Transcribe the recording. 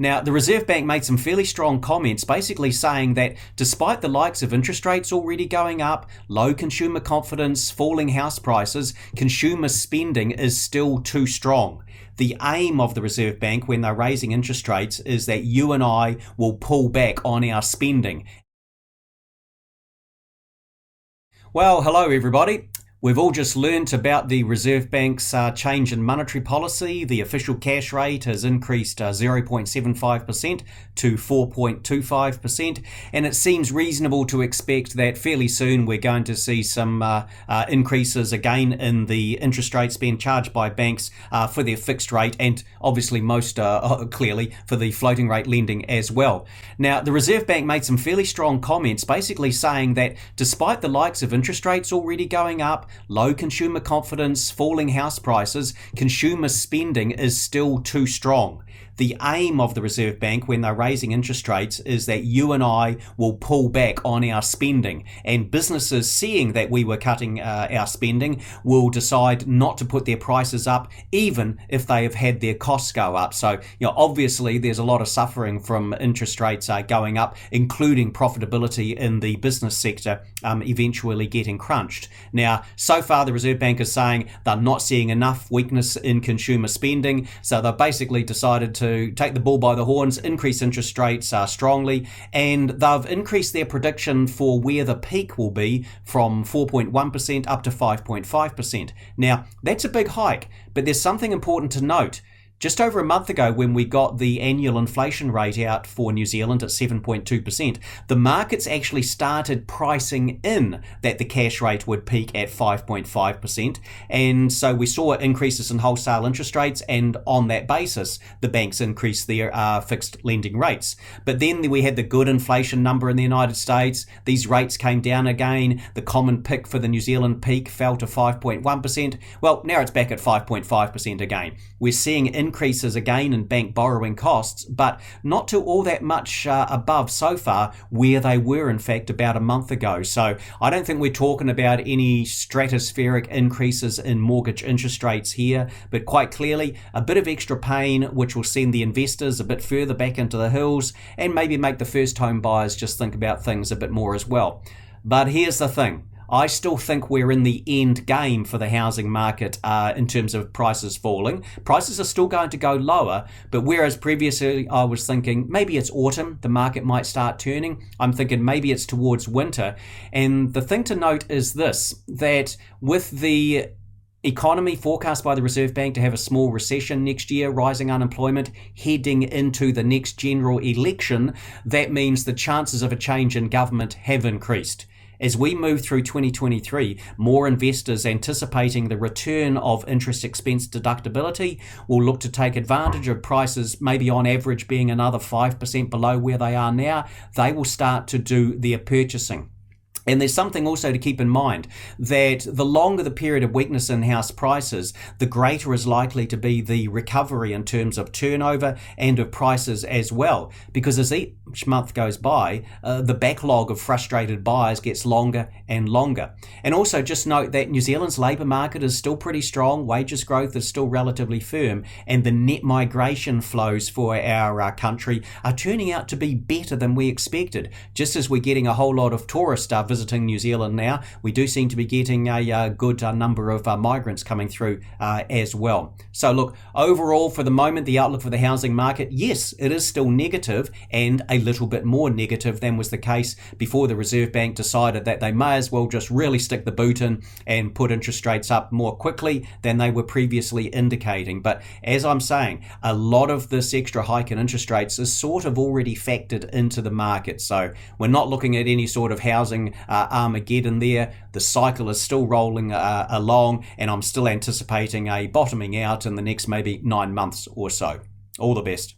Now, the Reserve Bank made some fairly strong comments, basically saying that despite the likes of interest rates already going up, low consumer confidence, falling house prices, consumer spending is still too strong. The aim of the Reserve Bank when they're raising interest rates is that you and I will pull back on our spending. Well, hello everybody. We've all just learnt about the Reserve Bank's change in monetary policy. The official cash rate has increased 0.75% to 4.25%, and it seems reasonable to expect that fairly soon we're going to see some increases again in the interest rates being charged by banks for their fixed rate, and obviously most clearly for the floating rate lending as well. Now, the Reserve Bank made some fairly strong comments, basically saying that despite the likes of interest rates already going up, low consumer confidence, falling house prices, consumer spending is still too strong. The aim of the Reserve Bank when they're raising interest rates is that you and I will pull back on our spending, and businesses seeing that we were cutting our spending will decide not to put their prices up even if they have had their costs go up. So, obviously there's a lot of suffering from interest rates going up, including profitability in the business sector eventually getting crunched. Now, so far the Reserve Bank is saying they're not seeing enough weakness in consumer spending, so they've basically decided to take the bull by the horns, increase interest rates strongly, and they've increased their prediction for where the peak will be from 4.1% up to 5.5%. Now, that's a big hike, but there's something important to note. Just over a month ago, when we got the annual inflation rate out for New Zealand at 7.2%, the markets actually started pricing in that the cash rate would peak at 5.5%. And so we saw increases in wholesale interest rates, and on that basis, the banks increased their fixed lending rates. But then we had the good inflation number in the United States. These rates came down again. The common pick for the New Zealand peak fell to 5.1%. Well, now it's back at 5.5% again. We're seeing increases again in bank borrowing costs, but not to all that much above so far where they were in fact about a month ago. So I don't think we're talking about any stratospheric increases in mortgage interest rates here, but quite clearly a bit of extra pain which will send the investors a bit further back into the hills and maybe make the first home buyers just think about things a bit more as well. But here's the thing. I still think we're in the end game for the housing market in terms of prices falling. Prices are still going to go lower, but whereas previously I was thinking maybe it's autumn, the market might start turning, I'm thinking maybe it's towards winter. And the thing to note is this, that with the economy forecast by the Reserve Bank to have a small recession next year, rising unemployment, heading into the next general election, that means the chances of a change in government have increased. As we move through 2023, more investors anticipating the return of interest expense deductibility will look to take advantage of prices maybe on average being another 5% below where they are now. They will start to do their purchasing. And there's something also to keep in mind, that the longer the period of weakness in house prices, the greater is likely to be the recovery in terms of turnover and of prices as well. Because as each month goes by, the backlog of frustrated buyers gets longer and longer. And also just note that New Zealand's labour market is still pretty strong, wages growth is still relatively firm, and the net migration flows for our country are turning out to be better than we expected. Just as we're getting a whole lot of tourists visiting New Zealand now, we do seem to be getting a good number of migrants coming through as well. So look, overall for the moment, the outlook for the housing market, yes, it is still negative, and a little bit more negative than was the case before the Reserve Bank decided that they may as well just really stick the boot in and put interest rates up more quickly than they were previously indicating. But as I'm saying, a lot of this extra hike in interest rates is sort of already factored into the market. So we're not looking at any sort of housing Armageddon there. The cycle is still rolling along, and I'm still anticipating a bottoming out in the next maybe 9 months or so. All the best.